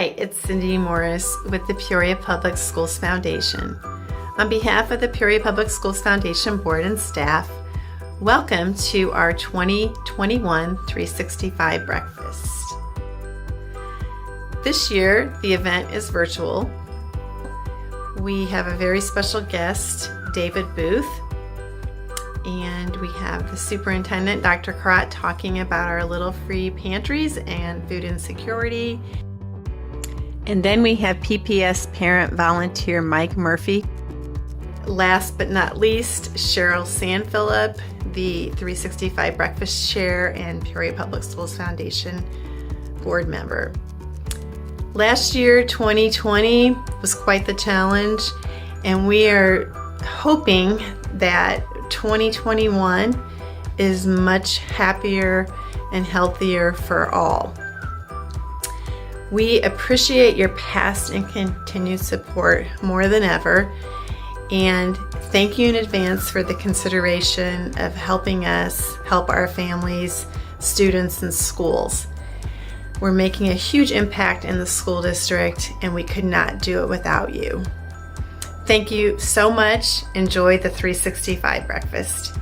Hi, it's Cindy Morris with the Peoria Public Schools Foundation. On behalf of the Peoria Public Schools Foundation Board and staff, welcome to our 2021 365 Breakfast. This year, the event is virtual. We have a very special guest, David Booth, and we have the superintendent, Dr. Karat, talking about our little free pantries and food insecurity. And then we have PPS parent volunteer Mike Murphy. Last but not least, Cheryl Sanphilip, the 365 Breakfast Chair and Peoria Public Schools Foundation board member. Last year, 2020, was quite the challenge, and we are hoping that 2021 is much happier and healthier for all. We appreciate your past and continued support more than ever, and thank you in advance for the consideration of helping us help our families, students, and schools. We're making a huge impact in the school district, and we could not do it without you. Thank you so much. Enjoy the 365 Breakfast.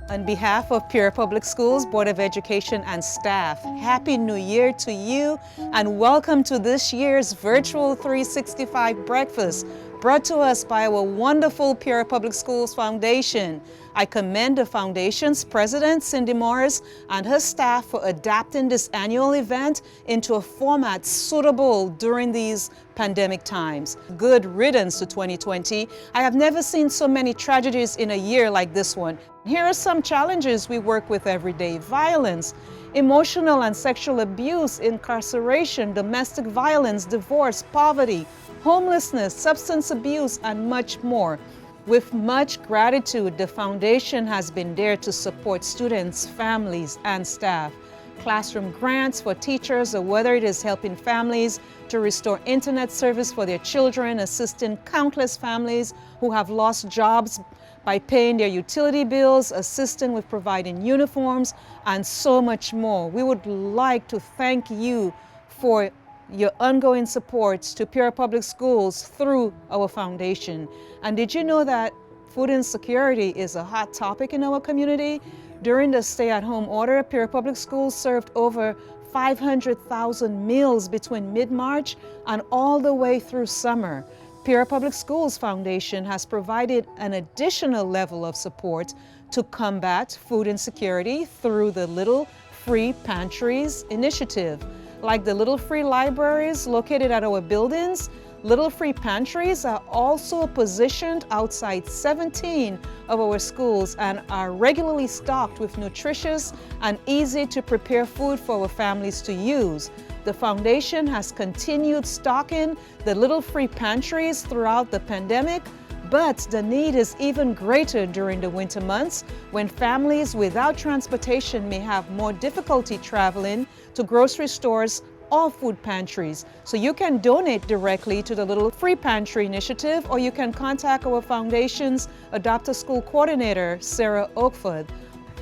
On behalf of Peoria Public Schools Board of Education and staff, Happy New Year to you and welcome to this year's virtual 365 Breakfast brought to us by our wonderful Peoria Public Schools Foundation. I commend the Foundation's President, Cindy Morris, and her staff for adapting this annual event into a format suitable during these pandemic times. Good riddance to 2020. I have never seen so many tragedies in a year like this one. Here are some challenges we work with every day: violence, emotional and sexual abuse, incarceration, domestic violence, divorce, poverty, homelessness, substance abuse, and much more. With much gratitude, the Foundation has been there to support students, families, and staff. Classroom grants for teachers, or whether it is helping families to restore internet service for their children, assisting countless families who have lost jobs by paying their utility bills, assisting with providing uniforms, and so much more. We would like to thank you for your ongoing support to Peoria Public Schools through our foundation. And did you know that food insecurity is a hot topic in our community? During the stay-at-home order, Peoria Public Schools served over 500,000 meals between mid-March and all the way through summer. Peoria Public Schools Foundation has provided an additional level of support to combat food insecurity through the Little Free Pantries initiative. Like the Little Free Libraries located at our buildings, Little Free Pantries are also positioned outside 17 of our schools and are regularly stocked with nutritious and easy to prepare food for our families to use. The Foundation has continued stocking the Little Free Pantries throughout the pandemic, but the need is even greater during the winter months when families without transportation may have more difficulty traveling to grocery stores or food pantries. So you can donate directly to the Little Free Pantry initiative, or you can contact our Foundation's Adopt a School coordinator, Sarah Oakford.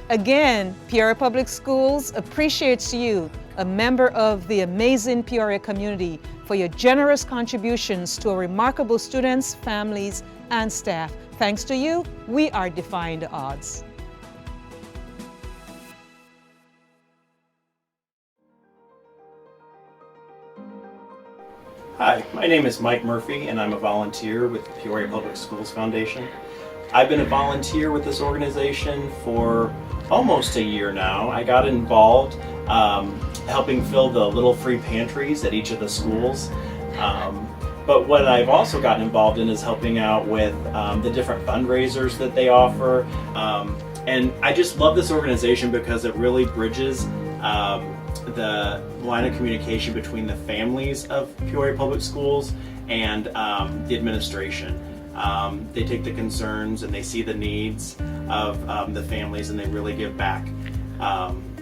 Again, Peoria Public Schools appreciates you, a member of the amazing Peoria community, for your generous contributions to our remarkable students, families, and staff. Thanks to you, we are defying the odds. Hi, my name is Mike Murphy, and I'm a volunteer with the Peoria Public Schools Foundation. I've been a volunteer with this organization for almost a year now. I got involved helping fill the Little Free Pantries at each of the schools. But what I've also gotten involved in is helping out with the different fundraisers that they offer. And I just love this organization because it really bridges the line of communication between the families of Peoria Public Schools and the administration. They take the concerns and they see the needs of the families, and they really give back.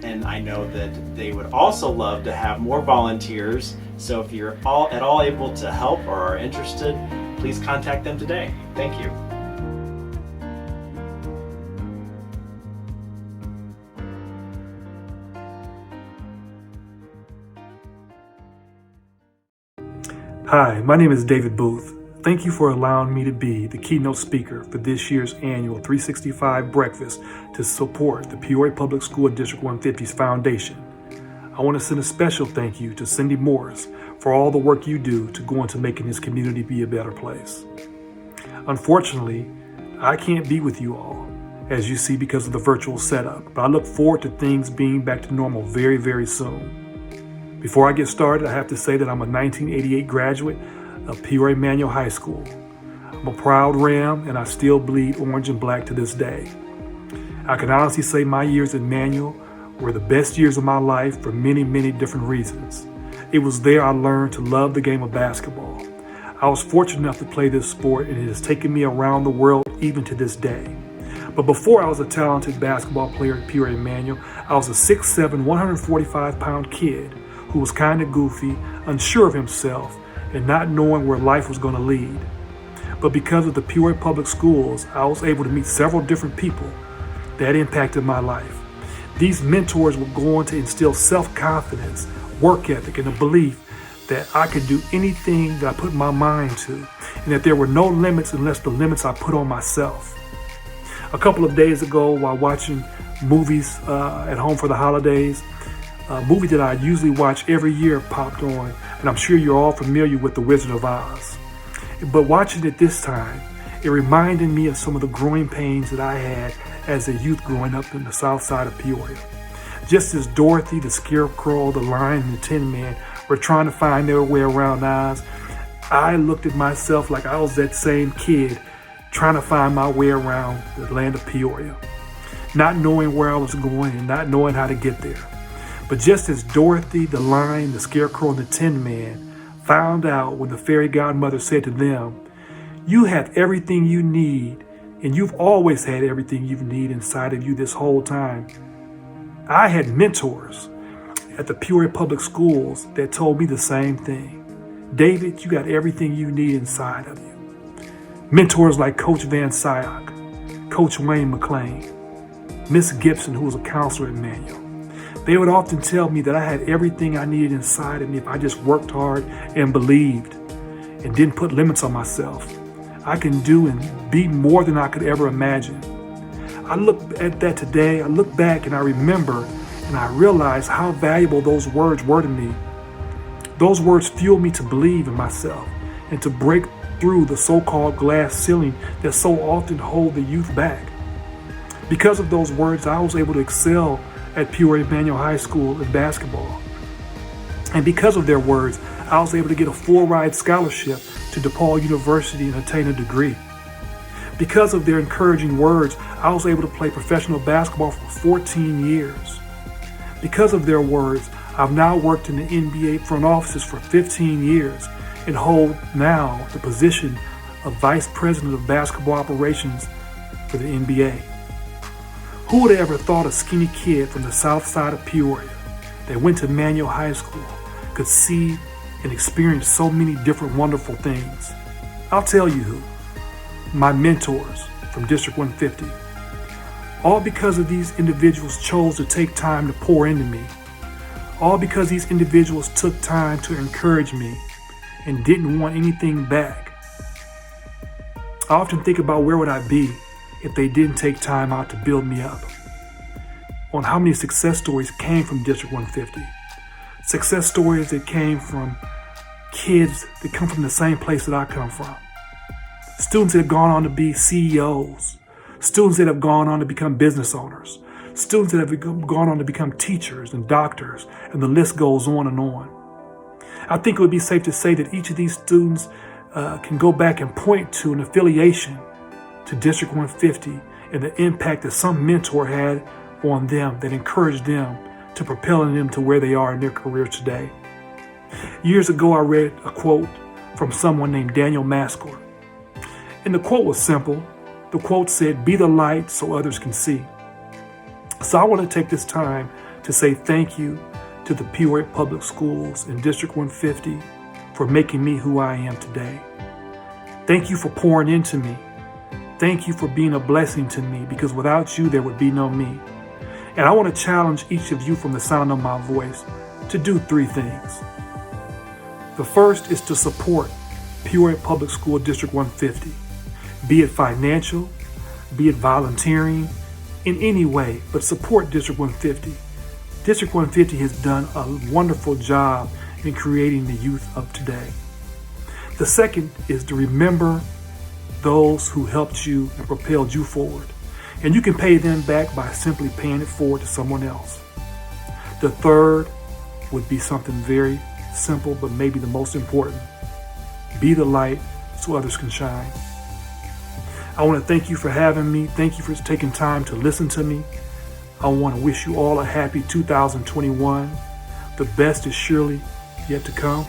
And I know that they would also love to have more volunteers. So if you're at all able to help or are interested, please contact them today. Thank you. Hi, my name is David Booth. Thank you for allowing me to be the keynote speaker for this year's annual 365 breakfast to support the Peoria Public School District 150's foundation. I want to send a special thank you to Cindy Morris for all the work you do to go into making this community be a better place. Unfortunately, I can't be with you all, as you see, because of the virtual setup, but I look forward to things being back to normal very, very soon. Before I get started, I have to say that I'm a 1988 graduate of Peoria Manual High School. I'm a proud Ram, and I still bleed orange and black to this day. I can honestly say my years at Manual were the best years of my life for many, many different reasons. It was there I learned to love the game of basketball. I was fortunate enough to play this sport, and it has taken me around the world even to this day. But before I was a talented basketball player at Peoria Manual, I was a 6'7", 145-pound kid who was kind of goofy, unsure of himself, and not knowing where life was going to lead. But because of the Peoria Public Schools, I was able to meet several different people that impacted my life. These mentors were going to instill self-confidence, work ethic, and a belief that I could do anything that I put my mind to, and that there were no limits unless the limits I put on myself. A couple of days ago, while watching movies at home for the holidays, a movie that I usually watch every year popped on, and I'm sure you're all familiar with The Wizard of Oz. But watching it this time, it reminded me of some of the growing pains that I had as a youth growing up in the south side of Peoria. Just as Dorothy, the Scarecrow, the Lion, and the Tin Man were trying to find their way around Oz, I looked at myself like I was that same kid trying to find my way around the land of Peoria, not knowing where I was going and not knowing how to get there. But just as Dorothy, the Lion, the Scarecrow, and the Tin Man found out when the fairy godmother said to them, "You have everything you need, and you've always had everything you need inside of you this whole time," I had mentors at the Peoria Public Schools that told me the same thing. David, you got everything you need inside of you. Mentors like Coach Van Syock, Coach Wayne McLean, Miss Gibson, who was a counselor at Manual. They would often tell me that I had everything I needed inside of me if I just worked hard and believed and didn't put limits on myself. I can do and be more than I could ever imagine. I look at that today, I look back and I remember and I realize how valuable those words were to me. Those words fueled me to believe in myself and to break through the so-called glass ceiling that so often hold the youth back. Because of those words, I was able to excel at Peoria Manual High School in basketball. And because of their words, I was able to get a full-ride scholarship to DePaul University and attain a degree. Because of their encouraging words, I was able to play professional basketball for 14 years. Because of their words, I've now worked in the NBA front offices for 15 years and hold now the position of Vice President of Basketball Operations for the NBA. Who would have ever thought a skinny kid from the south side of Peoria that went to Manual High School could see and experience so many different wonderful things? I'll tell you who. My mentors from District 150. All because of these individuals chose to take time to pour into me. All because these individuals took time to encourage me and didn't want anything back. I often think about where would I be if they didn't take time out to build me up. On how many success stories came from District 150. Success stories that came from kids that come from the same place that I come from. Students that have gone on to be CEOs. Students that have gone on to become business owners. Students that have gone on to become teachers and doctors, and the list goes on and on. I think it would be safe to say that each of these students can go back and point to an affiliation to District 150 and the impact that some mentor had on them that encouraged them to propelling them to where they are in their career today. Years ago, I read a quote from someone named Daniel Mascor. And the quote was simple. The quote said, "Be the light so others can see." So I want to take this time to say thank you to the Peoria Public Schools in District 150 for making me who I am today. Thank you for pouring into me. Thank you for being a blessing to me, because without you, there would be no me. And I want to challenge each of you from the sound of my voice to do 3 things. The first is to support Peoria Public School District 150, be it financial, be it volunteering, in any way, but support District 150. District 150 has done a wonderful job in creating the youth of today. The second is to remember those who helped you and propelled you forward. And you can pay them back by simply paying it forward to someone else. The third would be something very simple, but maybe the most important. Be the light so others can shine. I want to thank you for having me. Thank you for taking time to listen to me. I want to wish you all a happy 2021. The best is surely yet to come.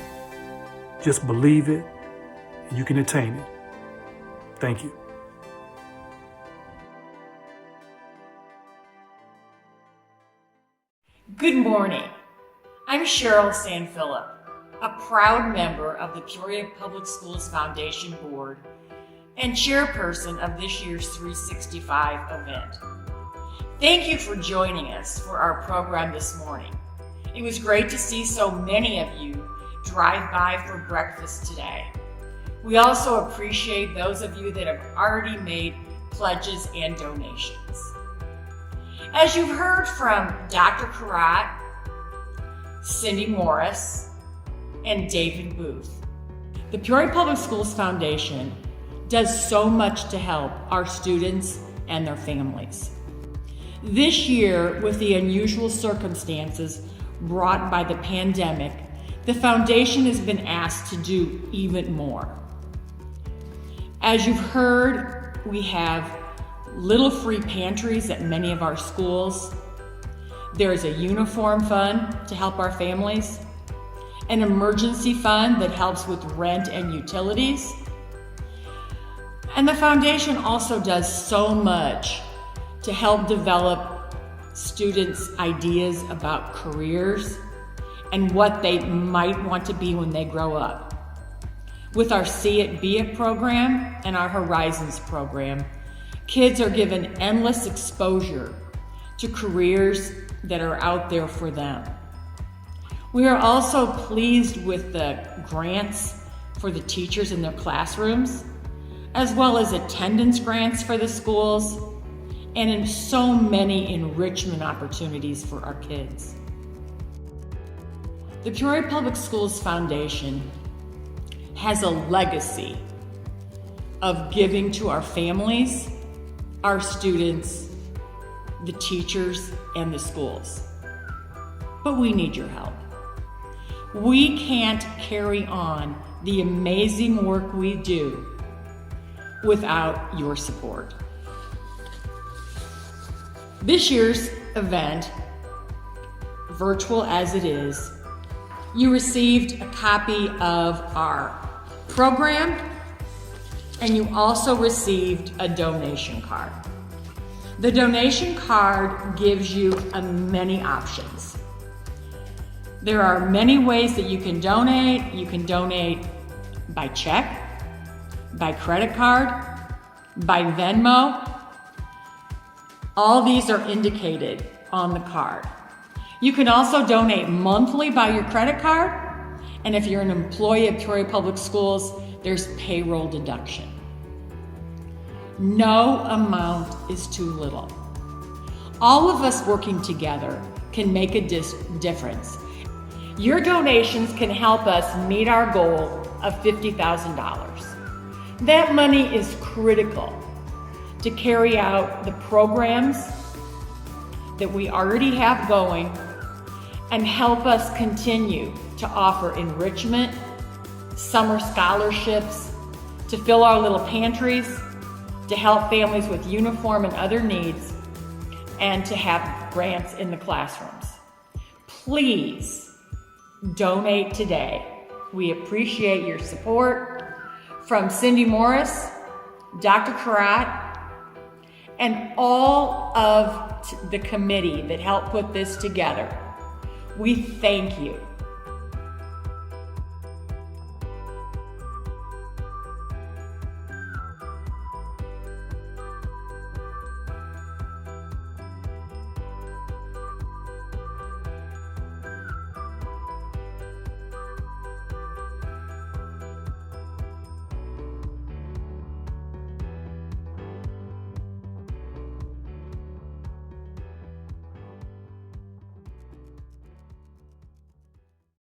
Just believe it, and you can attain it. Thank you. Good morning. I'm Cheryl Sanphilip, a proud member of the Peoria Public Schools Foundation Board and chairperson of this year's 365 event. Thank you for joining us for our program this morning. It was great to see so many of you drive by for breakfast today. We also appreciate those of you that have already made pledges and donations. As you've heard from Dr. Karat, Cindy Morris, and David Booth, the Peoria Public Schools Foundation does so much to help our students and their families. This year, with the unusual circumstances brought by the pandemic, the foundation has been asked to do even more. As you've heard, we have little free pantries at many of our schools. There is a uniform fund to help our families, an emergency fund that helps with rent and utilities. And the foundation also does so much to help develop students' ideas about careers and what they might want to be when they grow up. With our See It, Be It program and our Horizons program, kids are given endless exposure to careers that are out there for them. We are also pleased with the grants for the teachers in their classrooms, as well as attendance grants for the schools, and in so many enrichment opportunities for our kids. The Peoria Public Schools Foundation has a legacy of giving to our families, our students, the teachers, and the schools. But we need your help. We can't carry on the amazing work we do without your support. This year's event, virtual as it is, you received a copy of our program, and you also received a donation card. The donation card gives you many options. There are many ways that you can donate. You can donate by check, by credit card, by Venmo. All these are indicated on the card. You can also donate monthly by your credit card, and if you're an employee of Peoria Public Schools, there's payroll deduction. No amount is too little. All of us working together can make a difference. Your donations can help us meet our goal of $50,000. That money is critical to carry out the programs that we already have going and help us continue to offer enrichment, summer scholarships, to fill our little pantries, to help families with uniform and other needs, and to have grants in the classrooms. Please donate today. We appreciate your support. From Cindy Morris, Dr. Karat, and all of the committee that helped put this together, we thank you.